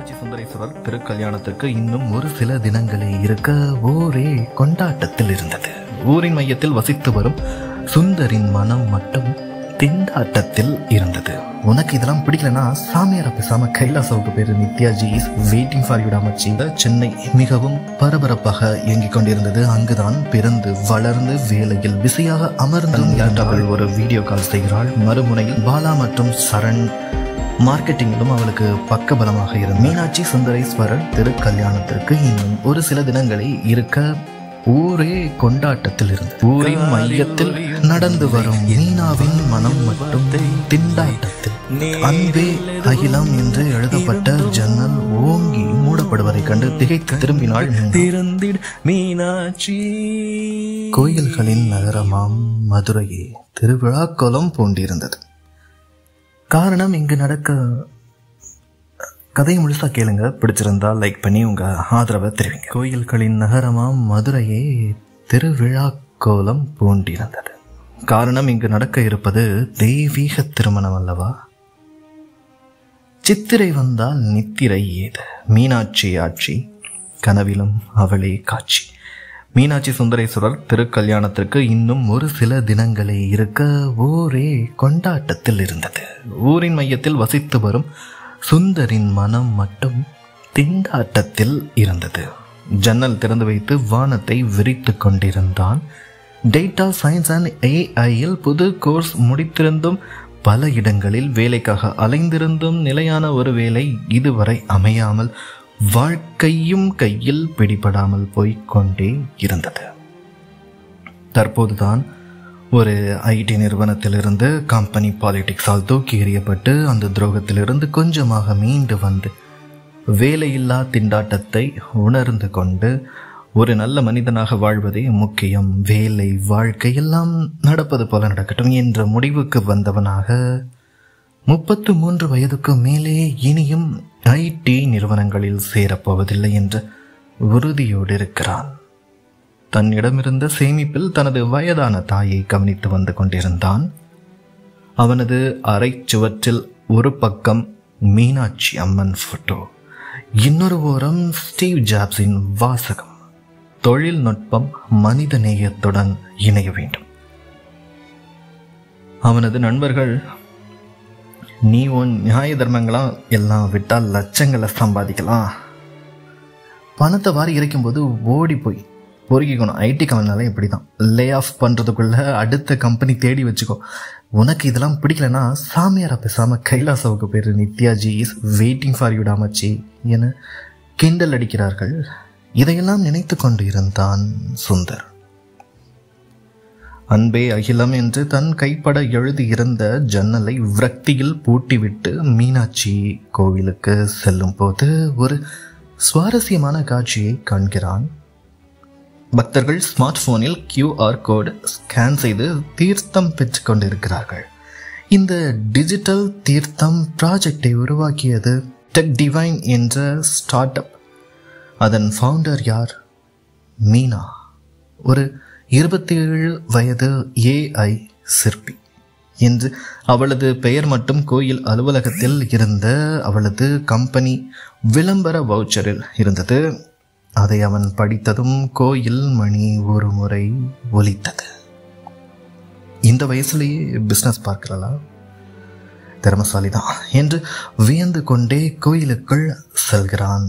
மீனாட்சி சுந்தரேஸ்வரர் திருக்கல்யாணத்திற்கு இன்னும் ஒரு சில தினங்களே இருக்க ஊரே கொண்டாட்டத்தில் இருந்தது. ஊரின் மையத்தில் வசித்து வரும் சுந்தரின் மனம் மட்டும் திண்டாட்டத்தில் இருந்தது. உனக்கு இதெல்லாம் பிடிக்கலனா சாமியார பேசாம கைலாசாவுக்கு பேரு Nithyaji is waiting for you மச்சி. சென்னை மிகவும் பரபரப்பாக இயங்கிக் கொண்டிருந்தது. அங்குதான் பிறந்து வளர்ந்து வேலையில் பிஸியாக அமர்ந்து ஒரு வீடியோ கால் செய்கிறாள். மறுமுனையில் பாலா மற்றும் சரண் மார்க்கெட்டிங்கிலும் அவளுக்கு பக்கபலமாக இருந்த மீனாட்சி சுந்தரேஸ்வரர் திருக்கல்யாணத்திற்கு இன்னும் ஒரு சில தினங்களே இருக்க ஊரே கொண்டாட்டத்தில் இருந்தது. ஊரின் மையத்தில் நடந்து வரும் மீனாவின் மனம் மட்டும் திண்டாட்டத்தில். அன்பே அகிலம் என்று எழுதப்பட்ட ஜன்னல் ஓங்கி மூடப்படுவதை கண்டு திகைத்து திரும்பினாள் மீனாட்சி. கோயில்களின் நகரமாம் மதுரையே திருவிழா கோலம் பூண்டிருந்தது. காரணம் இங்கு நடக்க கதையை முழுசா கேளுங்க. பிடிச்சிருந்தா லைக் பண்ணி உங்க ஆதரவை தெரிவிங்க. கோயில்களின் நகரமாம் மதுரையே திருவிழா கோலம் பூண்டிருந்தது. காரணம் இங்கு நடக்க இருப்பது தெய்வீக திருமணம் அல்லவா? சித்திரை வந்தால் நித்திரை ஏது, மீனாட்சி ஆட்சி கனவிலும் அவளே காட்சி. மீனாட்சி சுந்தரேஸ்வரர் திருக்கல்யாணத்திற்கு இன்னும் ஒரு சில தினங்களே இருக்க ஊரே கொண்டாட்டத்தில் இருந்தது. ஊரின் மையத்தில் வசித்து வரும் சுந்தரின் மனம் மட்டும் திண்டாட்டத்தில் இருந்தது. ஜன்னல் திறந்து வைத்து வானத்தை விரித்து கொண்டிருந்தான். டேட்டா சயின்ஸ் அண்ட் ஏஐயில் புது கோர்ஸ் முடித்திருந்தும் பல இடங்களில் வேலைக்காக அலைந்திருந்தும் நிலையான ஒரு வேலை இதுவரை அமையாமல் வாழ்க்கையும் கையில் பிடிபடாமல் போய்கொண்டே இருந்தது. தற்போதுதான் ஒரு ஐடி நிறுவனத்திலிருந்து கம்பெனி பாலிடிக்ஸால் தூக்கி எறியப்பட்டு அந்த துரோகத்திலிருந்து கொஞ்சமாக மீண்டு வந்து வேலையில்லா திண்டாட்டத்தை உணர்ந்து கொண்டு ஒரு நல்ல மனிதனாக வாழ்வதே முக்கியம், வேலை வாழ்க்கை எல்லாம் நடப்பது போல நடக்கட்டும் என்ற முடிவுக்கு வந்தவனாக 33 வயதுக்கு மேலே இனியும் ஐடி நிறுவனங்களில் சேரப்போவதில்லை என்ற உறுதியோடு இருக்கிறான். தன்னிடமிருந்த சேமிப்பில் தனது வயதான தாயை கவனித்து வந்து கொண்டிருந்தான். அவனது அறை சுவற்றில் ஒரு பக்கம் மீனாட்சி அம்மன் போட்டோ, இன்னொரு ஓரம் ஸ்டீவ் ஜாப்ஸின் வாசகம், தொழில்நுட்பம் மனித நேயத்துடன் இணைய வேண்டும். அவனது நண்பர்கள், நீ உன் நியாய தர்மங்களாம் எல்லாம் விட்டால் லட்சங்களை சம்பாதிக்கலாம், பணத்தை வாரி இறைக்கும்போது ஓடி போய் பொறுக்கிக்கணும், ஐடி கம்பெனினாலே இப்படி தான், லே ஆஃப் பண்ணுறதுக்குள்ள அடுத்த கம்பெனி தேடி வச்சுக்கோ, உனக்கு இதெல்லாம் பிடிக்கலனா சாமியார பேசாம கைலாசாவுக்கு பேர் Nithyaji is waiting for you மச்சி என கிண்டல் அடிக்கிறார்கள். இதையெல்லாம் நினைத்து கொண்டு இருந்தான் சுந்தர். அன்பே அகிலம் என்று தன் கைப்பட எழுதியிருந்த ஜன்னலை விரக்தியில் பூட்டிவிட்டு மீனாட்சி கோவிலுக்கு செல்லும் போது ஒரு சுவாரஸ்யமான காட்சியை காண்கிறான். பக்தர்கள் ஸ்மார்ட் போனில் QR கோடு ஸ்கேன் செய்து தீர்த்தம் பெற்று கொண்டிருக்கிறார்கள். இந்த டிஜிட்டல் தீர்த்தம் ப்ராஜெக்டை உருவாக்கியது டெக் டிவைன் என்ற ஸ்டார்ட் அப். அதன் ஃபவுண்டர் யார்? மீனா, ஒரு 27 வயது AI சிற்பி என்று அவளது பெயர் மட்டும் கோயில் அலுவலகத்தில் இருந்த அவளது கம்பெனி விளம்பர வவுச்சரில் இருந்தது. அதை அவன் படித்ததும் கோயில் மணி ஒரு முறை ஒலித்தது. இந்த வயசுலேயே பிஸ்னஸ் பார்க்கிறளா, திறமசாலிதான் என்று வியந்து கொண்டே கோயிலுக்குள் செல்கிறான்.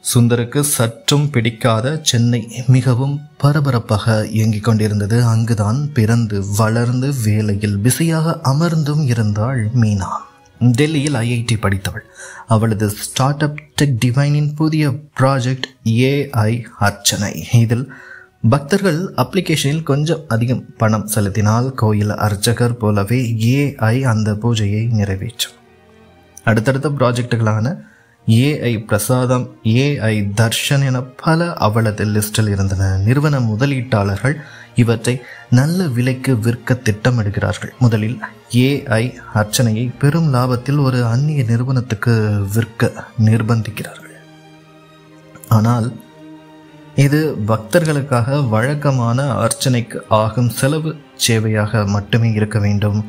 சுந்தருக்கு சற்றும் பிடிக்காத சென்னை மிகவும் பரபரப்பாக இயங்கிக் கொண்டிருந்தது. அங்குதான் பிறந்து வளர்ந்து வேலையில் பிஸியாக அமர்ந்தும் இருந்தாள் மீனா. டெல்லியில் IIT படித்தவள். அவளது ஸ்டார்ட் அப் டெக் டிவைனின் புதிய ப்ராஜெக்ட் AI அர்ச்சனை. இதில் பக்தர்கள் அப்ளிகேஷனில் கொஞ்சம் அதிகம் பணம் செலுத்தினால் கோயில் அர்ச்சகர் போலவே AI அந்த பூஜையை நிறைவேற்றும். அடுத்தடுத்த ப்ராஜெக்டுகளான AI பிரசாதம், AI தர்ஷன் என பல அவளது லிஸ்டில் இருந்தன. நிறுவன முதலீட்டாளர்கள் இவற்றை நல்ல விலைக்கு விற்க திட்டமிடுகிறார்கள். முதலில் AI அர்ச்சனையை பெரும் லாபத்தில் ஒரு அந்நிய நிறுவனத்துக்கு விற்க நிர்பந்திக்கிறார்கள். ஆனால் இது பக்தர்களுக்காக வழக்கமான அர்ச்சனைக்கு ஆகும் செலவு சேவையாக மட்டுமே இருக்க வேண்டும்.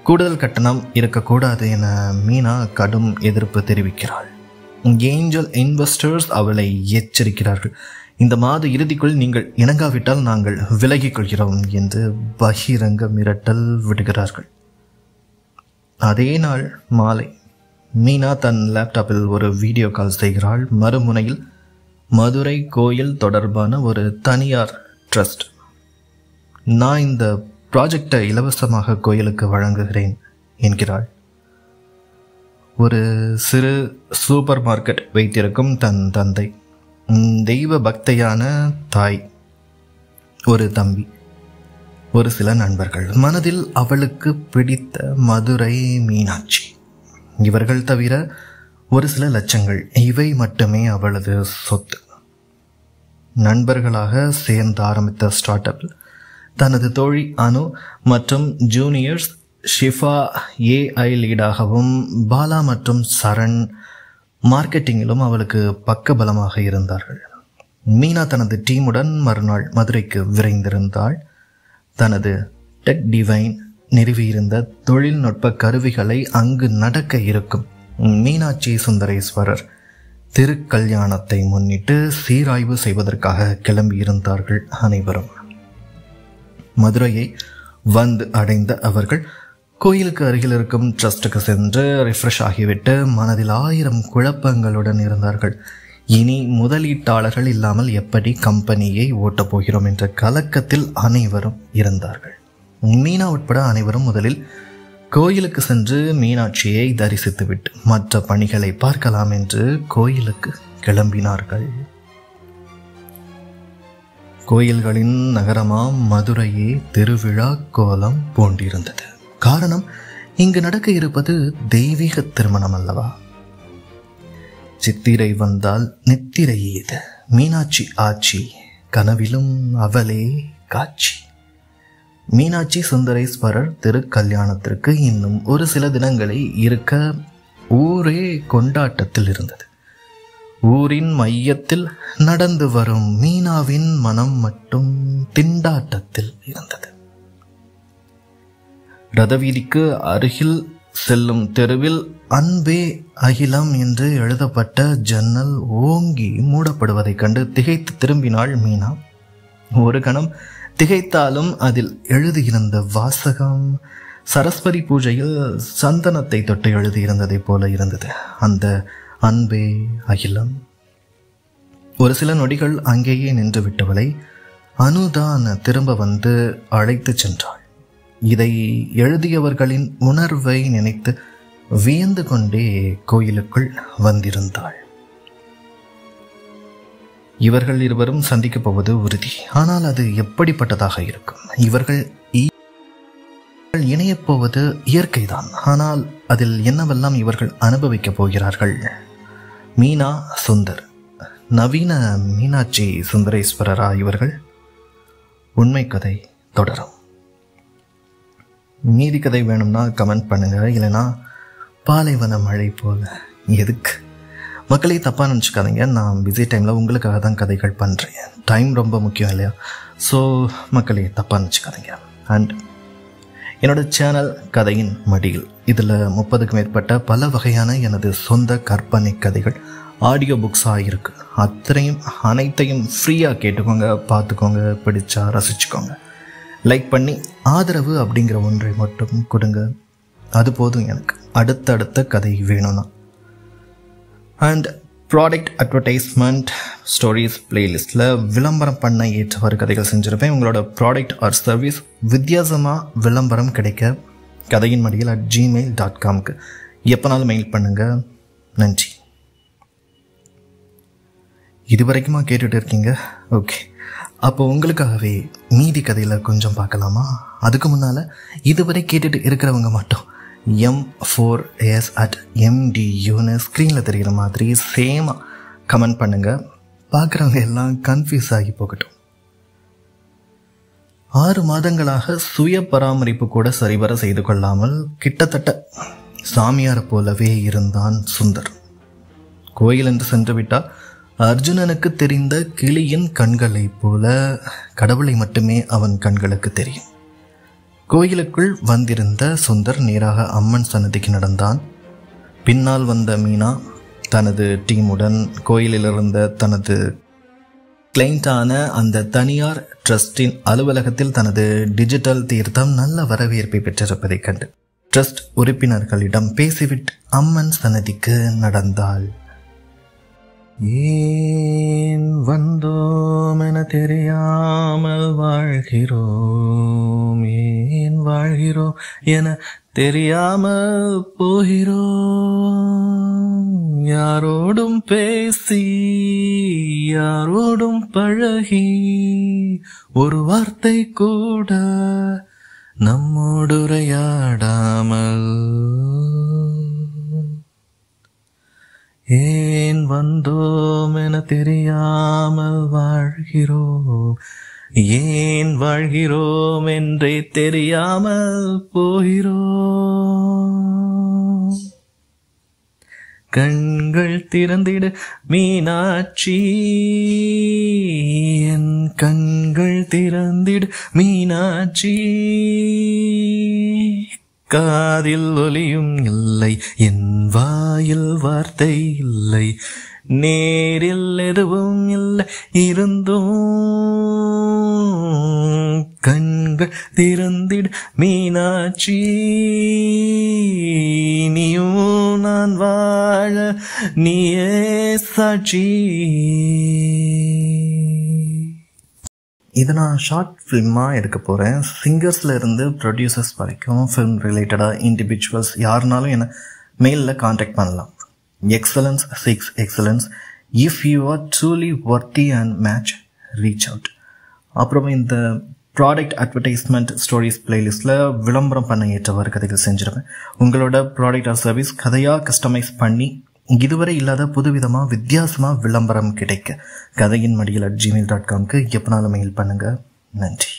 கூடுதல் கட்டணம் இருக்கக்கூடாது என மீனா கடும் எதிர்ப்பு தெரிவிக்கிறாள். ஏஞ்சல் இன்வெஸ்டர்ஸ் அவளை எச்சரிக்கிறார்கள். இந்த மாத இறுதிக்குள் நீங்கள் இணங்காவிட்டால் நாங்கள் விலகிக் கொள்கிறோம் என்று பகிரங்க மிரட்டல் விடுகிறார்கள். அதே நாள் மாலை மீனா தன் லேப்டாப்பில் ஒரு வீடியோ கால் செய்கிறாள். மறுமுனையில் மதுரை கோயில் தொடர்பான ஒரு தனியார் ட்ரஸ்ட். நான் இந்த ப்ராஜெக்டை இலவசமாக கோயிலுக்கு வழங்குகிறேன் என்கிறாள். ஒரு சிறு சூப்பர் மார்க்கெட் வைத்திருக்கும் தன் தந்தை, தெய்வ பக்தையான தாய், ஒரு தம்பி, ஒரு சில நண்பர்கள், மனதில் அவளுக்கு பிடித்த மதுரை மீனாட்சி, இவர்கள் தவிர ஒரு சில லட்சங்கள், இவை மட்டுமே அவளது சொத்து. நண்பர்களாக சேர்ந்து ஆரம்பித்த ஸ்டார்ட் அப்பில் தனது தோழி அனு மற்றும் ஜூனியர்ஸ் ஷிஃபா ஏஐ லீடாகவும், பாலா மற்றும் சரண் மார்க்கெட்டிங்கிலும் அவளுக்கு பக்கபலமாக இருந்தார்கள். மீனா தனது டீமுடன் மறுநாள் மதுரைக்கு விரைந்திருந்தாள். தனது டெக் டிவைன் நிறுவியிருந்த தொழில்நுட்ப கருவிகளை அங்கு நடக்க இருக்கும் மீனாட்சி சுந்தரேஸ்வரர் திருக்கல்யாணத்தை முன்னிட்டு சீராய்வு செய்வதற்காக கிளம்பியிருந்தார்கள் அனைவரும். மதுரையை வந்து அடைந்த அவர்கள் கோயிலுக்கு அருகில் இருக்கும் ட்ரஸ்டுக்கு சென்று ரிஃப்ரெஷ் ஆகிவிட்டு மனதில் 1000 குழப்பங்களுடன் இருந்தார்கள். இனி முதலீட்டாளர்கள் இல்லாமல் எப்படி கம்பெனியை ஓட்டப் போகிறோம் என்ற கலக்கத்தில் அனைவரும் இருந்தார்கள். மீனா உட்பட அனைவரும் முதலில் கோயிலுக்கு சென்று மீனாட்சியை தரிசித்துவிட்டு மற்ற பணிகளை பார்க்கலாம் என்று கோயிலுக்கு கிளம்பினார்கள். கோயில்களின் நகரமாம் மதுரையே திருவிழா கோலம் பூண்டிருந்தது. காரணம், இங்கு நடக்க இருப்பது தெய்வீக திருமணம் அல்லவா? சித்திரை வந்தால் நித்திரை ஏது, மீனாட்சி ஆட்சி, கனவிலும் அவளே காட்சி. மீனாட்சி சுந்தரேஸ்வரர் திருக்கல்யாணத்திற்கு இன்னும் ஒரு சில தினங்களே இருக்க ஊரே கொண்டாட்டத்தில் இருந்தது. ஊரின் மையத்தில் நடந்து வரும் மீனாவின் மனம் மட்டும் திண்டாட்டத்தில் இருந்தது. ரதவீதிக்கு அருகில் செல்லும் தெருவில் அன்பே அகிலம் என்று எழுதப்பட்ட ஜன்னல் ஓங்கி மூடப்படுவதைக் கண்டு திகைத்து திரும்பினாள் மீனா. ஒரு கணம் திகைத்தாலும் அதில் எழுதியிருந்த வாசகம் சரஸ்வதி பூஜையில் சந்தனத்தை தொட்டு எழுதியிருந்ததை போல இருந்தது. அந்த அன்பே அகிலம். ஒரு சில நொடிகள் அங்கேயே நின்று விட்டவளை அனுதான் திரும்ப வந்து அழைத்து சென்றாள். இதை எழுதியவர்களின் உணர்வை நினைத்து வியந்து கொண்டே கோயிலுக்குள் வந்திருந்தாள். இவர்கள் இருவரும் சந்திக்கப் போவது உறுதி. ஆனால் அது எப்படிப்பட்டதாக இருக்கும்? இவர்கள் இணையப் போவது இயற்கைதான். ஆனால் அதில் என்னவெல்லாம் இவர்கள் அனுபவிக்கப் போகிறார்கள்? மீனா சுந்தர், நவீன மீனாட்சி சுந்தரேஸ்வரரா இவர்கள்? உண்மை கதை தொடரும். மீதி கதை வேணும்னா கமெண்ட் பண்ணுங்க. இல்லைனா பாலைவன மழை போல எதுக்கு? மக்களே தப்பாக நினச்சிக்காதீங்க. நான் பிஸி டைமில் உங்களுக்காக தான் கதைகள் பண்ணுறேன். டைம் ரொம்ப முக்கியம் இல்லையா? ஸோ மக்களே தப்பாக நினச்சிக்காதீங்க. அண்ட் என்னோடய சேனல் கதையின் மடியில், இதில் 30க்கும் மேற்பட்ட பல வகையான எனது சொந்த கற்பனை கதைகள் ஆடியோ புக்ஸாக இருக்குது. அனைத்தையும் ஃப்ரீயாக கேட்டுக்கோங்க, பார்த்துக்கோங்க, பிடிச்சா ரசிச்சுக்கோங்க. லைக் பண்ணி ஆதரவு அப்படிங்கிற ஒன்றை மட்டும் கொடுங்க. அது போதும் எனக்கு. அடுத்தடுத்த கதை வேணும்னா. அண்ட் ப்ராடக்ட் அட்வர்டைஸ்மெண்ட் ஸ்டோரிஸ் பிளேலிஸ்ட்டில் விளம்பரம் பண்ண ஏற்றவாறு கதைகள் செஞ்சுருப்பேன். உங்களோட ப்ராடக்ட் ஆர் சர்வீஸ் வித்தியாசமாக விளம்பரம் கிடைக்க கதையின் மடியில் @gmail.comக்கு எப்போனாலும் மெயில் பண்ணுங்கள். நன்றி. இது வரைக்குமா கேட்டுட்டு இருக்கீங்க? ஓகே, அப்போ உங்களுக்காகவே மீதி கதையில் கொஞ்சம் பார்க்கலாமா? அதுக்கு முன்னால் இதுவரை கேட்டுட்டு இருக்கிறவங்க மட்டும் M4S@MDUன்னு ஸ்க்ரீனில் தெரிகிற மாதிரி சேமாக கமெண்ட் பண்ணுங்கள். பார்க்குறவங்க எல்லாம் கன்ஃபியூஸ் ஆகி போகட்டும். 6 மாதங்களாக சுய பராமரிப்பு கூட சரிவர செய்து கொள்ளாமல் கிட்டத்தட்ட சாமியாரை போலவே இருந்தான் சுந்தர். கோயில் என்று சென்று விட்டால் அர்ஜுனனுக்கு தெரிந்த கிளியின் கண்களைப் போல கடவுளை மட்டுமே அவன் கண்களுக்கு தெரியும். கோயிலுக்குள் வந்திருந்த சுந்தர் நேராக அம்மன் சன்னதிக்கு நடந்தான். பின்னால் வந்த மீனா தனது டீமுடன் கோயிலில் இருந்த தனது கிளைண்டான அந்த தனியார் ட்ரஸ்டின் அலுவலகத்தில் தனது டிஜிட்டல் தீர்த்தம் நல்ல வரவேற்பை பெற்றிருப்பதைக் கண்டு ட்ரஸ்ட் உறுப்பினர்களிடம் பேசிவிட்டு அம்மன் சன்னதிக்கு நடந்தாள். ஏன் வந்தோம் என தெரியாமல் வாழ்கிறோம், ஏன் வாழ்கிறோம் என தெரியாமல் போகிறோம். யாரோடும் பேசி யாரோடும் பழகி ஒரு வார்த்தை கூட நம்மோடு உரையாடாமல் ஏன் வந்தோம் என தெரியாமல் வாழ்கிறோம், ஏன் வாழ்கிறோம் என்றே தெரியாமல் போகிறோம். கண்கள் திறந்திடு மீனாட்சி, என் கண்கள் திறந்திடு மீனாட்சி. காதில் ஒலியும் இல்லை, என் வாயில் வார்த்தை இல்லை, நேரில் எதுவும் இல்லை இருந்தும் கண்கள் திறந்திடு மீனாட்சி. நீயும் நான் வாழ நீயே சாட்சி. இதை நான் ஷார்ட் ஃபிலிமாக எடுக்க போகிறேன். சிங்கர்ஸில் இருந்து ப்ரொடியூசர்ஸ் வரைக்கும் ஃபிலிம் ரிலேட்டடாக இண்டிவிஜுவல்ஸ் யாருனாலும் என்னை மெயிலில் காண்டாக்ட் பண்ணலாம். Excellence seeks excellence. If you are truly worthy and match, reach out. அப்புறம் இந்த ப்ராடக்ட் அட்வர்டைஸ்மெண்ட் ஸ்டோரிஸ் பிளேலிஸ்ட்டில் விளம்பரம் பண்ண ஏற்றவாறு கதைகள் செஞ்சுருவேன். உங்களோட ப்ராடக்ட் ஆர் சர்வீஸ் கதையாக கஸ்டமைஸ் பண்ணி இதுவரை இல்லாத புதுவிதமாக வித்தியாசமாக விளம்பரம் கிடைக்க கதையின் மடியில் @gmail.com எப்போனாலும் மெயில் பண்ணுங்கள். நன்றி.